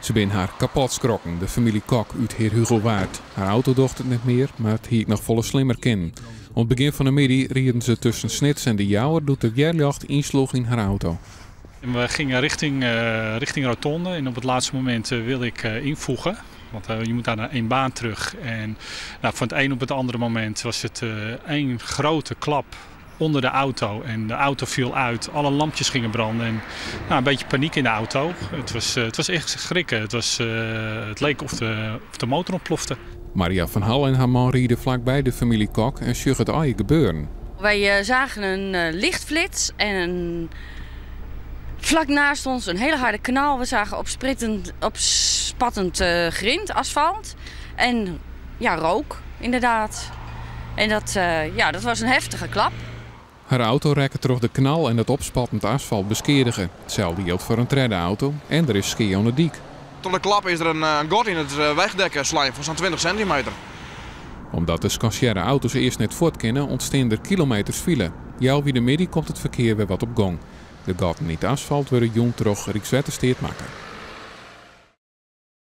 Ze ben haar kapot skrokken, de familie Kok uit Heer Hugelwaard. Haar auto docht het niet meer, maar het hiek nog volle slimmer kin. Op het begin van de middag rieden ze tussen Snits en de Jouwer doet de weerlicht insloeg in haar auto. We gingen richting Rotonde en op het laatste moment wilde ik invoegen. Want je moet daar naar één baan terug. En van het een op het andere moment was het één grote klap onder de auto. En de auto viel uit, alle lampjes gingen branden en een beetje paniek in de auto. Het was echt schrikken. Het leek of de motor ontplofte. Maria van Hal en haar man rieden vlakbij de familie Kok en zag het eigen gebeuren. Wij zagen een lichtflits en vlak naast ons een hele harde knal. We zagen opspattend grind, asfalt en rook inderdaad. En dat was een heftige klap. Haar auto rekte terug de knal en het opspattend asfalt beskeerdigen. Hetzelfde geldt voor een treddenauto en er is ski aan de diek. Tot de klap is er een gat in het wegdekkerslijm van zo'n 20 centimeter. Omdat de scanciëre auto's eerst net voort kunnen, ontstaan er kilometers file. Jou wie de middag komt het verkeer weer wat op gang. De gaten in het asfalt worden jong terug Rijkswettersteert maken.